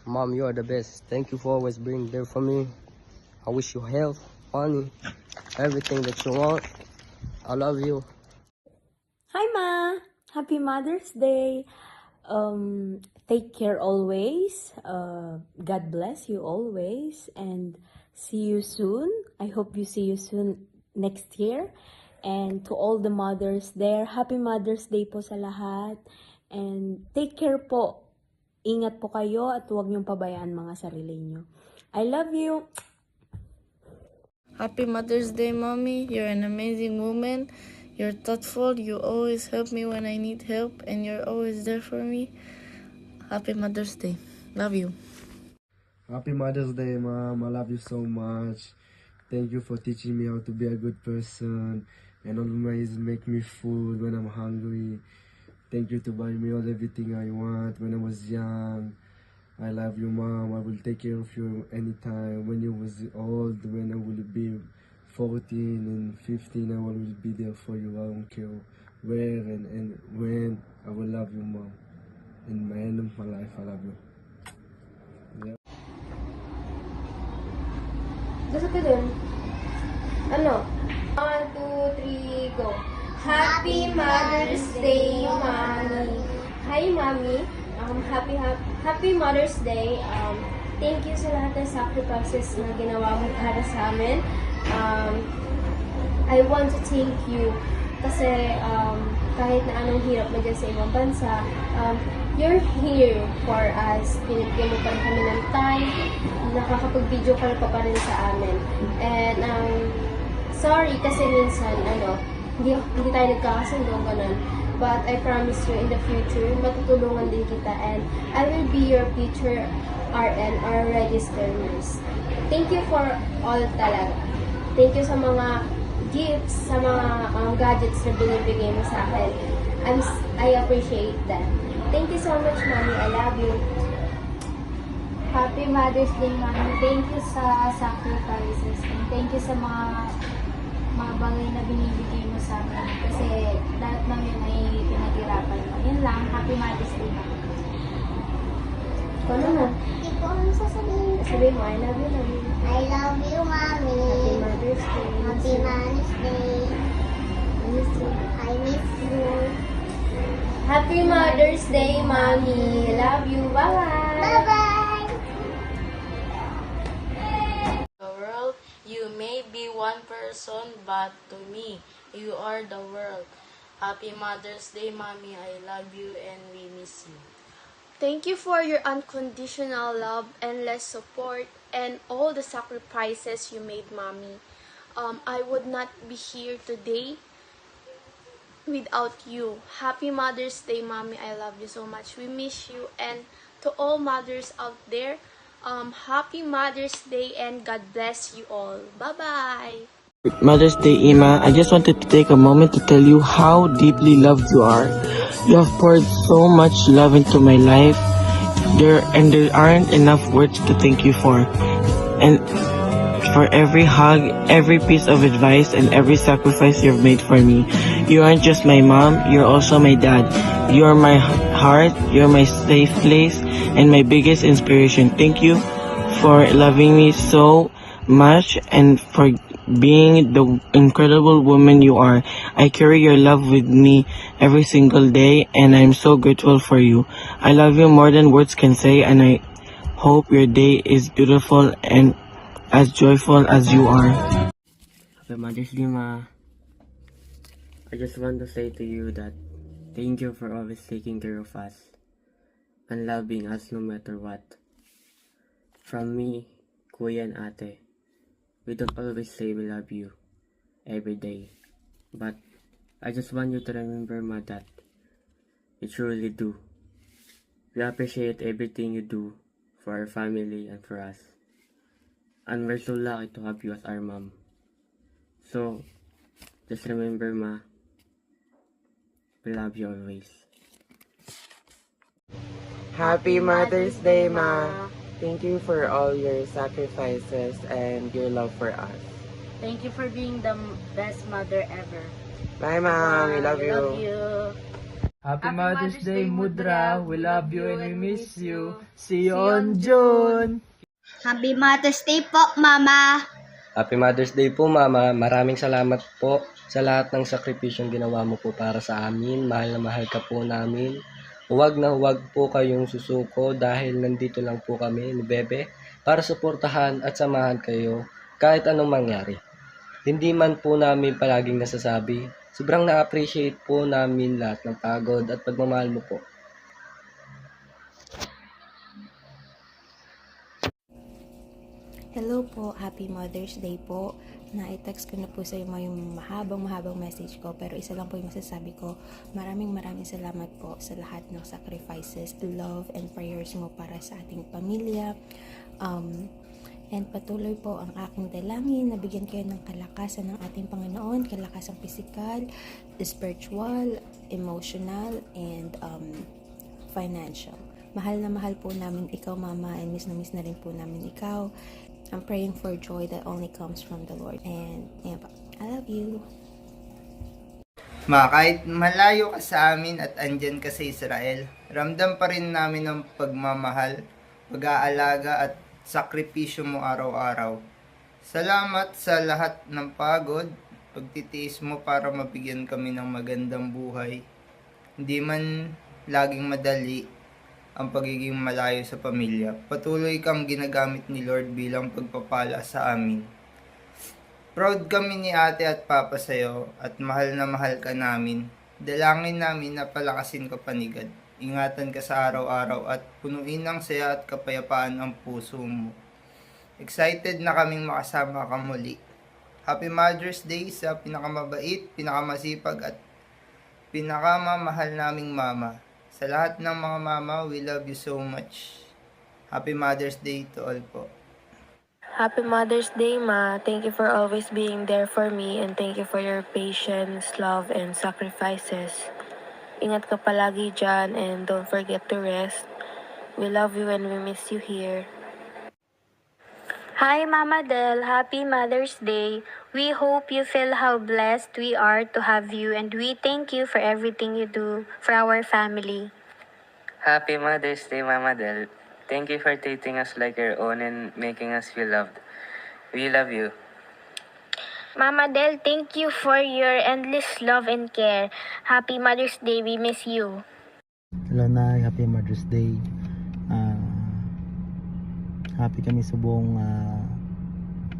Mom, you are the best. Thank you for always being there for me. I wish you health, money, everything that you want. I love you. Hi, Ma! Happy Mother's Day! Take care always. God bless you always. And see you soon. I hope you see you soon next year. And to all the mothers there, Happy Mother's Day po sa lahat. And take care po. Ingat po kayo at huwag niyong pabayaan mga sarili niyo. I love you! Happy Mother's Day, Mommy. You're an amazing woman. You're thoughtful. You always help me when I need help, and you're always there for me. Happy Mother's Day. Love you. Happy Mother's Day, Mom. I love you so much. Thank you for teaching me how to be a good person and always make me food when I'm hungry. Thank you to buy me everything I want when I was young. I love you, Mom. I will take care of you anytime. When you was old, when I will be 14 and 15, I will be there for you. I don't care where and when. I will love you, Mom. In my end of my life, I love you. Yeah. Gusto ko dun. Ano? 1, 2, 3, go. Happy Mother's Day, Mommy. Hi, Mommy. Happy Mother's Day. Thank you sa lahat ng sacrifices na ginawa mo para sa amin. I want to thank you kasi kahit na anong hirap mo dyan sa ibang bansa, you're here for us. Binigyan mo pa rin kami ng time. Nakakapag-video call ka pa rin sa amin. And sorry kasi minsan, hindi tayo nagkakasundo, ganun. But I promise you, in the future, matutulungan din kita and I will be your future RN or registered nurse. Thank you for all talaga. Thank you sa mga gifts, sa mga gadgets na binibigay mo sa akin. I appreciate that. Thank you so much, Mommy. I love you. Happy Mother's Day, Mommy. Thank you sa sacrifices. And thank you sa mga bagay na binibigay mo sa amin. Kasi lahat ng yun ay pinaghirapan mo. Yun lang. Happy Mother's Day, Mommy. Ikaw naman. Hindi ko ano sasabihin. Sabihin mo, I love you, Mommy. I love you, Mommy. Happy Mother's Day. Happy Mother's Day. I miss you. I miss you. Happy Mother's Day, Mommy. Love you. Bye-bye. Bye-bye. The world, you may be one person, but to me, you are the world. Happy Mother's Day, Mommy. I love you and we miss you. Thank you for your unconditional love, endless support, and all the sacrifices you made, Mommy. I would not be here today without you. Happy Mother's Day, Mommy. I love you so much. We miss you. And to all mothers out there, Happy Mother's Day and God bless you all. Bye-bye. Mother's Day, Ima. I just wanted to take a moment to tell you how deeply loved you are. You have poured so much love into my life. There aren't enough words to thank you for. And for every hug, every piece of advice, and every sacrifice you've made for me. You aren't just my mom, you're also my dad. You're my heart, you're my safe place, and my biggest inspiration. Thank you for loving me so much and for being the incredible woman you are. I carry your love with me every single day, and I'm so grateful for you. I love you more than words can say, and I hope your day is beautiful and as joyful as you are. Happy Mother's Day, Ma. I just want to say to you that thank you for always taking care of us and loving us no matter what. From me, Kuya and Ate, we don't always say we love you every day, but I just want you to remember, Ma, that we truly do. We appreciate everything you do for our family and for us. And we're so lucky to have you as our mom. So, just remember, Ma, we love you always. Happy Mother's Day, Ma. Thank you for all your sacrifices and your love for us. Thank you for being the best mother ever. Bye, Mom. We love you. Love you. Happy Mother's Day, Mudra. We love you and we miss you. See you on June. Happy Mother's Day po, Mama! Happy Mother's Day po, Mama. Maraming salamat po sa lahat ng sakripisyong ginawa mo po para sa amin. Mahal na mahal ka po namin. Huwag na huwag po kayong susuko dahil nandito lang po kami ni Bebe para suportahan at samahan kayo kahit anong mangyari. Hindi man po namin palaging nasasabi, sobrang na-appreciate po namin lahat ng pagod at pagmamahal mo po. Hello po, Happy Mother's Day po. Na-text ko na po sa inyo yung mahabang message ko, pero isa lang po yung masasabi ko. Maraming salamat po sa lahat ng sacrifices, love, and prayers mo para sa ating pamilya. And patuloy po ang aking dalangin na bigyan kayo ng kalakasan ng ating Panginoon, kalakasang physical, spiritual, emotional, and financial. Mahal na mahal po namin ikaw, Mama, and miss na rin po namin ikaw. I'm praying for joy that only comes from the Lord. And yeah, I love you. Ma, kahit malayo ka sa amin at andyan ka sa Israel, ramdam pa rin namin ang pagmamahal, pag-aalaga at sakripisyo mo araw-araw. Salamat sa lahat ng pagod, pagtitiis mo para mabigyan kami ng magandang buhay. Hindi man laging madali ang pagiging malayo sa pamilya. Patuloy kang ginagamit ni Lord bilang pagpapala sa amin. Proud kami ni ate at papa sa'yo at mahal na mahal ka namin. Dalangin namin na palakasin ka panigad. Ingatan ka sa araw-araw at punuin ng saya at kapayapaan ang puso mo. Excited na kaming makasama ka muli. Happy Mother's Day sa pinakamabait, pinakamasipag at pinakamamahal naming mama. Sa lahat ng mga mama, we love you so much. Happy Mother's Day to all po. Happy Mother's Day, Ma. Thank you for always being there for me and thank you for your patience, love, and sacrifices. Ingat ka palagi dyan and don't forget to rest. We love you and we miss you here. Hi, Mama Del. Happy Mother's Day. We hope you feel how blessed we are to have you and we thank you for everything you do for our family. Happy Mother's Day, Mama Del. Thank you for treating us like your own and making us feel loved. We love you. Mama Del, thank you for your endless love and care. Happy Mother's Day. We miss you. Hello, Nay. Happy Mother's Day. Happy kami sa buong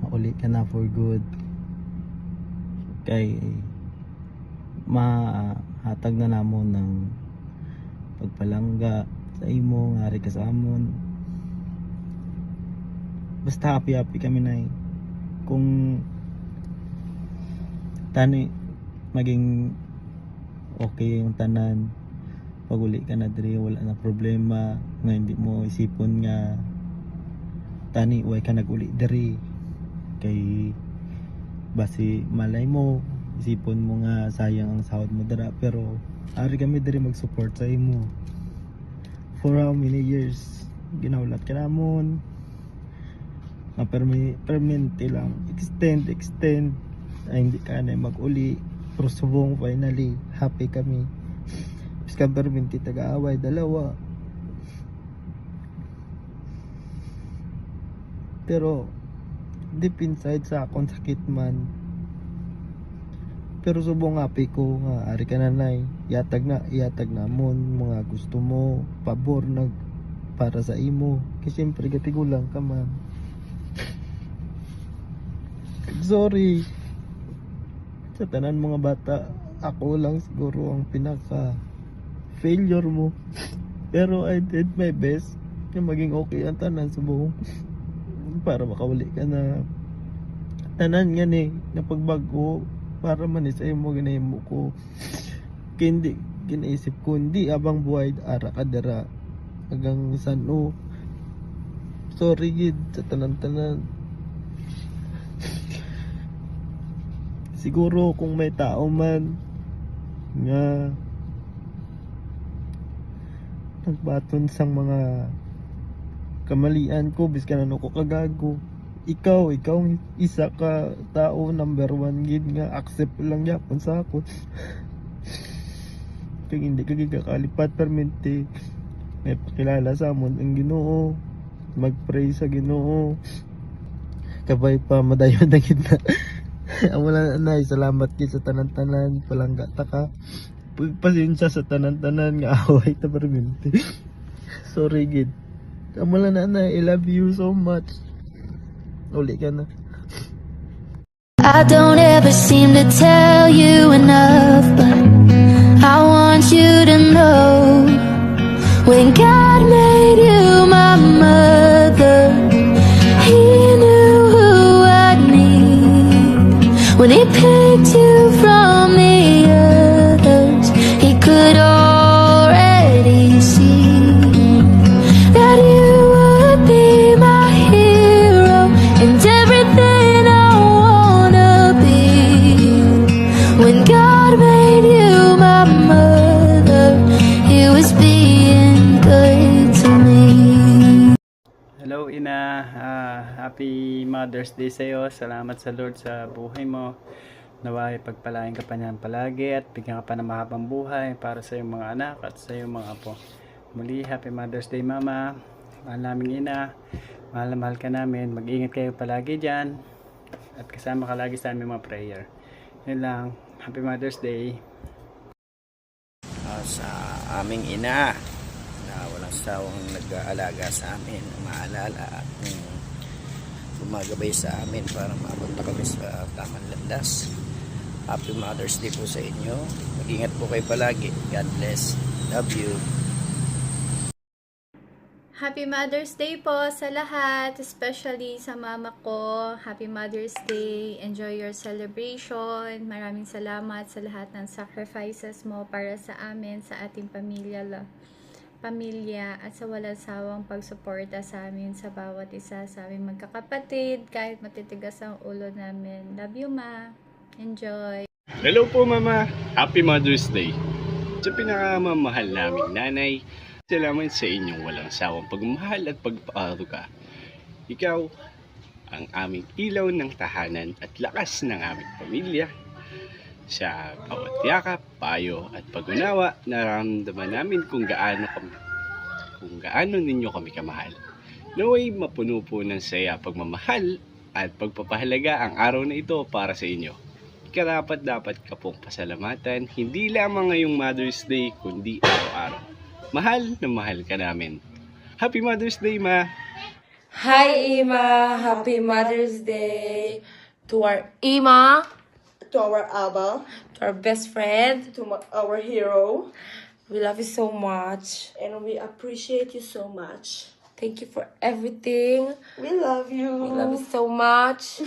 mauli ka na for good. Kay mahatag na namon ng pagpalangga sa imo, ngari ka sa amon. Basta happy kami, Nay. Kung tani maging okay yung tanan, pag uli ka na diri wala na problema nga, hindi mo isipon nga tani way ka nag-uli diri kay basi malay mo isipon mo nga sayang ang sahod mo dira, pero ari kami diri mag-support sa imo for how many years ginaulat ka namon na permanente lang, extend ay hindi ka na mag-uli, pero subong finally happy kami. Iska permanente taga-away dalawa, pero deep inside sa akong sakit man, pero subong happy ko nga ari ka nanay, iatag namon mga gusto mo, pabor nag para sa imo, kasi siyempre gatigulang ka man. Sorry sa tanan mga bata, ako lang siguro ang pinaka failure mo, pero I did my best na maging okay ang tanan subong para makawali ka na tanan nga ni na pagbago para manisay mo ginahimo ko. Hindi ginaisip ko, hindi abang buhay ara ka dira hanggang sano. Sorry gid sa tanan-tanan. Siguro kung may tao man nga nagbaton sang mga kamalian ko, biskan ano ko kagago, ikaw isa ka tao number 1 gid nga accept lang yapon sa akon. kag hindi ka gigakalipat permente. May pakilala sa amon ang Ginoo. Mag-pray sa Ginoo. Kabay pa madayon na kita. Wala na, salamat gid sa tanan-tanan, palangga ta ka. Pagpasensya sa tanan-tanan nga away ta permente. Sorry gid. Wala na, I love you so much. Uli ka na. I don't ever seem to tell you enough, but I want you to know, when God made you my mother, He knew who I'd need. When He picked you from the others, He could already see that you would be my hero and everything I wanna be. When God made you my mother, He was being good to me. Hello Ina, Happy Mother's Day sa iyo. Salamat sa Lord sa buhay mo. Naway pagpalain ka pa niyan palagi at bigyan ka pa ng mahabang buhay para sa iyong mga anak at sa iyong mga apo. Muli, Happy Mother's Day Mama. Mahal naming Ina, mahal na mahal ka namin. Mag-ingat kayo palagi dyan at kasama ka lagi sa aming mga prayer. Yun lang, Happy Mother's Day. Sa aming ina na walang sawang nag-aalaga sa amin, maalala at gumagabay sa amin para mapunta kami sa tamang landas. Happy Mother's Day po sa inyo. Mag-ingat po kayo palagi. God bless. Love you. Happy Mother's Day po sa lahat, especially sa mama ko. Happy Mother's Day. Enjoy your celebration. Maraming salamat sa lahat ng sacrifices mo para sa amin, sa ating pamilya at sa walang sawang pagsuporta sa amin sa bawat isa sa aming magkakapatid kahit matitigas ang ulo namin. Love you, Ma. Enjoy. Hello po Mama. Happy Mother's Day. Sa pinakamamahal naming nanay, salamat sa inyong walang sawang pagmamahal at pagpaaruga. Ikaw ang aming ilaw ng tahanan at lakas ng aming pamilya. Sa bawat yakap, payo at pag-unawa, nararamdaman namin kung gaano ninyo kami kamahal. Naway mapuno po ng saya, pagmamahal at pagpapahalaga ang araw na ito para sa inyo. Karapat-dapat ka pong pasalamatan, hindi lamang ngayong Mother's Day, kundi araw-araw. Mahal na mahal ka namin. Happy Mother's Day, Ma! Hi, Ima! Happy Mother's Day to our Ima, to our Abba, to our best friend, to our hero. We love you so much. And we appreciate you so much. Thank you for everything. We love you. We love you so much.